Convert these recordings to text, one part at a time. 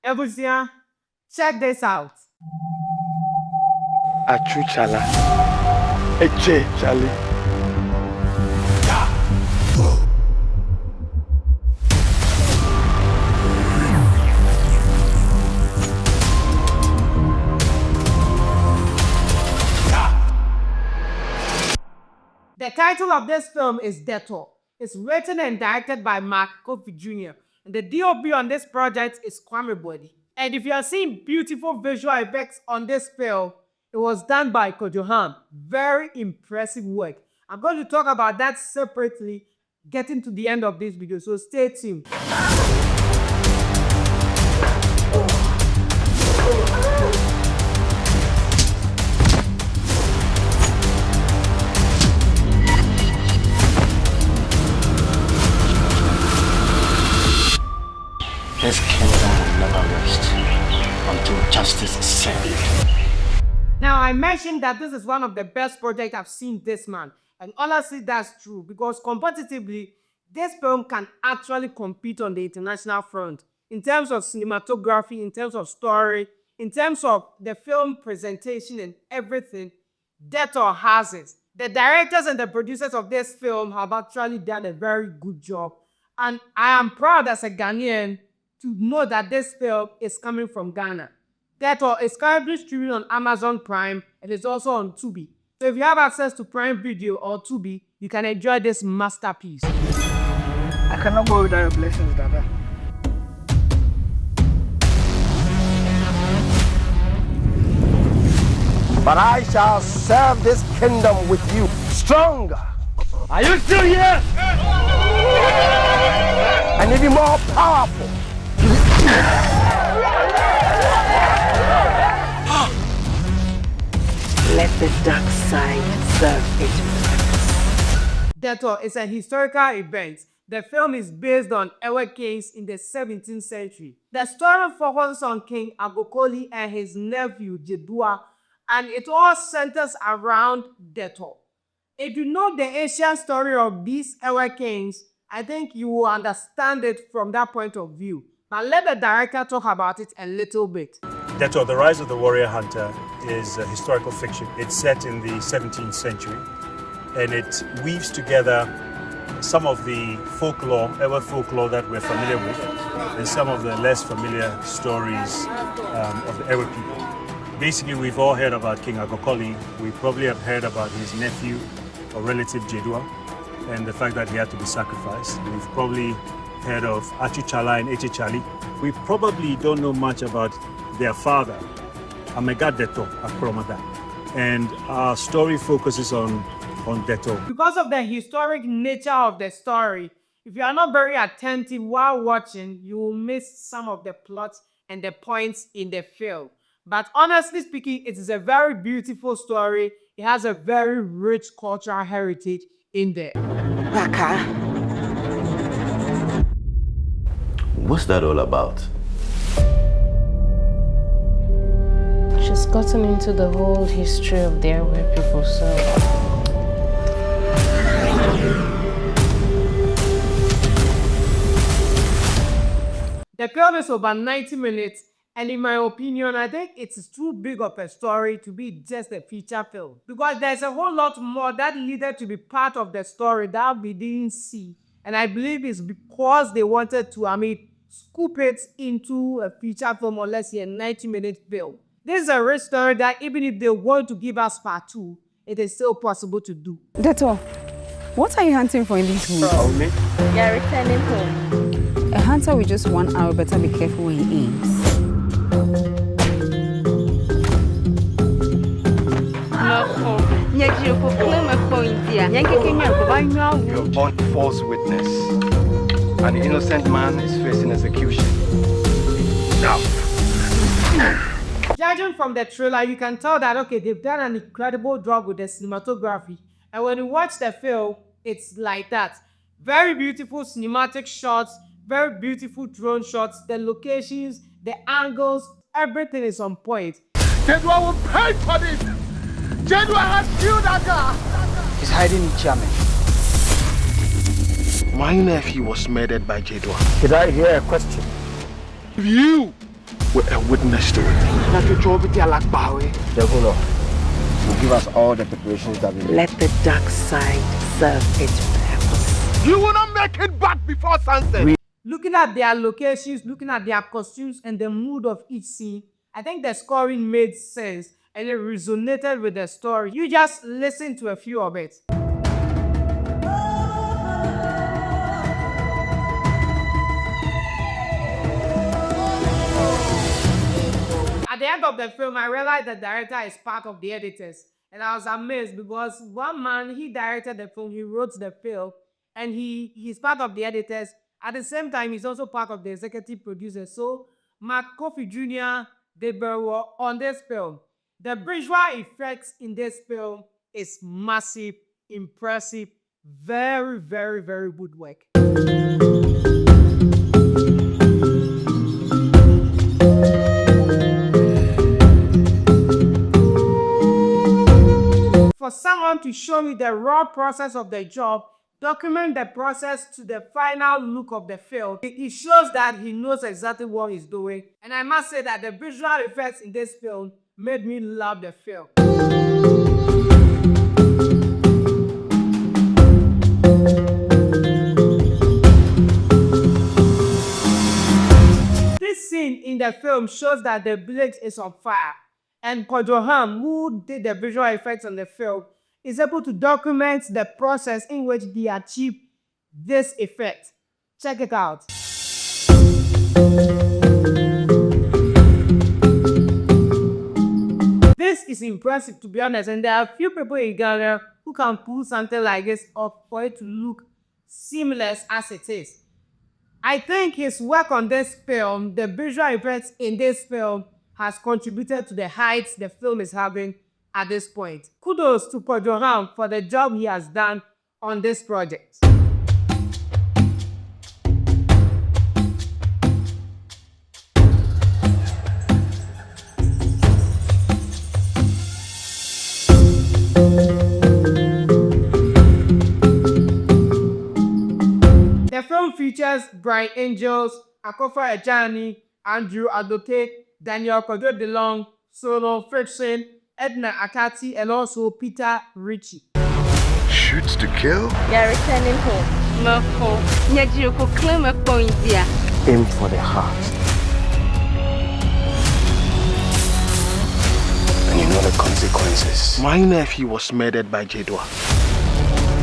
Ebusia, check this out. Achuchala. Eche Charlie. The title of this film is Detour. It's written and directed by Magraheb Jr. And the DOP on this project is Kwame Body. And if you are seeing beautiful visual effects on this film, it was done by Kojoham. Very impressive work. I'm going to talk about that separately, getting to the end of this video, so stay tuned. This kingdom will never rest until justice is served. Now, I mentioned that this is one of the best projects I've seen this month. And honestly, that's true because competitively, this film can actually compete on the international front in terms of cinematography, in terms of story, in terms of the film presentation and everything. Detour has it. The directors and the producers of this film have actually done a very good job. And I am proud as a Ghanaian to know that this film is coming from Ghana. Detour is currently streaming on Amazon Prime and is also on Tubi. So if you have access to Prime Video or Tubi, you can enjoy this masterpiece. I cannot go without your blessings, Dada. But I shall serve this kingdom with you stronger. Are you still here? And even more powerful. Let the dark side serve its purpose. Detour is a historical event. The film is based on Ewe kings in the 17th century. The story focuses on King Agokoli and his nephew Jedua, and it all centers around Detour. If you know the ancient story of these Ewe kings, I think you will understand it from that point of view. But let the director talk about it a little bit. Detour, The Rise of the Warrior Hunter, is a historical fiction. It's set in the 17th century, and it weaves together some of the folklore, Ewe folklore that we're familiar with, and some of the less familiar stories of the Ewe people. Basically, we've all heard about King Agokoli. We probably have heard about his nephew or relative Jedua, and the fact that he had to be sacrificed. We've probably heard of Achuchala and Echechali. We probably don't know much about their father, Amega Detour Akromada. And our story focuses on Detour. Because of the historic nature of the story, if you are not very attentive while watching, you will miss some of the plots and the points in the film. But honestly speaking, it is a very beautiful story. It has a very rich cultural heritage in there. Waka. What's that all about? She's gotten into the whole history of the Ewe people, so... The film is about 90 minutes, and in my opinion, I think it's too big of a story to be just a feature film. Because there's a whole lot more that needed to be part of the story that we didn't see. And I believe it's because they wanted to, scoop it into a feature film or let's say a 90-minute film. This is a rich story that even if they want to give us part 2, it is still possible to do. Detour, what are you hunting for in these woods? You're returning home. A hunter with just 1 hour better be careful when he aims. You're born false witness. An innocent man is facing execution. Now. Judging from the trailer, you can tell that, okay, they've done an incredible job with the cinematography. And when you watch the film, it's like that. Very beautiful cinematic shots, very beautiful drone shots, the locations, the angles, everything is on point. Jedua will pay for this! Jedua has killed that guy! He's hiding in Germany. My nephew was murdered by Jedua. Did I hear a question? If you were a witness to it. The Governor will give us all the preparations that we need. Let the dark side serve its purpose. You will not make it back before sunset. Looking at their locations, looking at their costumes and the mood of each scene, I think the scoring made sense and it resonated with the story. You just listen to a few of it. At the end of the film, I realized the director is part of the editors. And I was amazed because one man, he directed the film, he wrote the film, and he's part of the editors. At the same time, he's also part of the executive producer. So, Mark Kofi Jr., they were on this film. The visual effects in this film is massive, impressive, very, very, very good work. For someone to show me the raw process of the job, document the process to the final look of the film, it shows that he knows exactly what he's doing. And I must say that the visual effects in this film made me love the film. This scene in the film shows that the village is on fire. And Kodroham, who did the visual effects on the film, is able to document the process in which they achieve this effect. Check it out. This is impressive, to be honest, and there are a few people in Ghana who can pull something like this up for it to look seamless as it is. I think his work on this film, the visual effects in this film, has contributed to the heights the film is having at this point. Kudos to Kodroham for the job he has done on this project. The film features Brian Angels, Akofa Ejani, Andrew Adoke, Daniel Kodo DeLong, Solo Friction, Edna Akati, and also Peter Ritchie. Shoots to kill? You're returning home. Mako. Nyajiro claim a point there. Aim for the heart. And you know the consequences. Minor if he was murdered by Jedwa.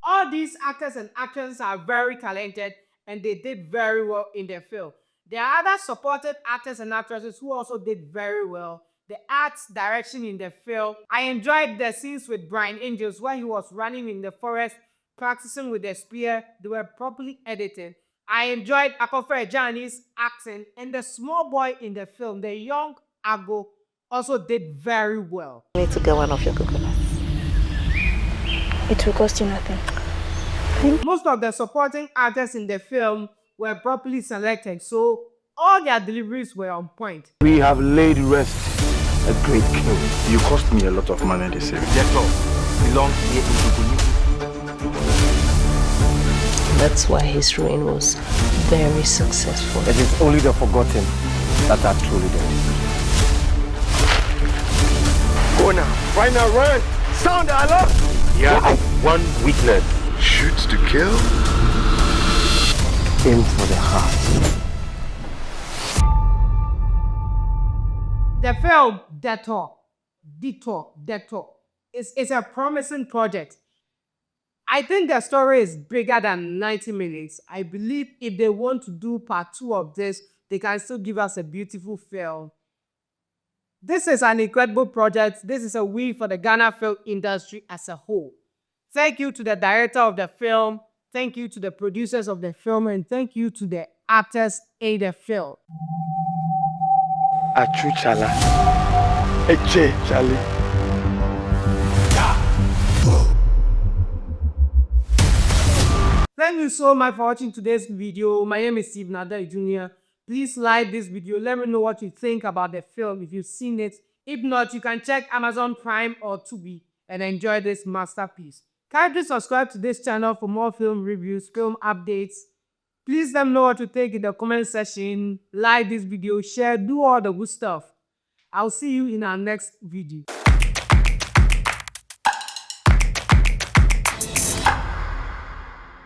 All these actors and actresses are very talented and they did very well in their film. There are other supported actors and actresses who also did very well. The art direction in the film. I enjoyed the scenes with Brian Angels where he was running in the forest, practicing with the spear. They were properly edited. I enjoyed Akofa Ejani's acting, and the small boy in the film, the young Ago, also did very well. I need to get one of your coconuts. It will cost you nothing. Most of the supporting actors in the film were properly selected, so all their deliveries were on point. We have laid rest a great king. You cost me a lot of money this year. DETOR belongs here in Dugu. That's why his reign was very successful. It is only the forgotten that are truly dead. Go now. Right now, run. Sound the alarm. Yeah, one weakness. Shoots to kill? Aim for the heart. The film Detour is a promising project. I think the story is bigger than 90 minutes. I believe if they want to do part 2 of this, they can still give us a beautiful film. This is an incredible project. This is a win for the Ghana film industry as a whole. Thank you to the director of the film. Thank you to the producers of the film. And thank you to the actors in the film. Achu Chala. Eche Charlie. Thank you so much for watching today's video. My name is Steve Nadal Jr. Please like this video. Let me know what you think about the film if you've seen it. If not, you can check Amazon Prime or Tubi and enjoy this masterpiece. Kindly subscribe to this channel for more film reviews, film updates, Please let me know what you think in the comment section. Like this video, share, do all the good stuff. I'll see you in our next video.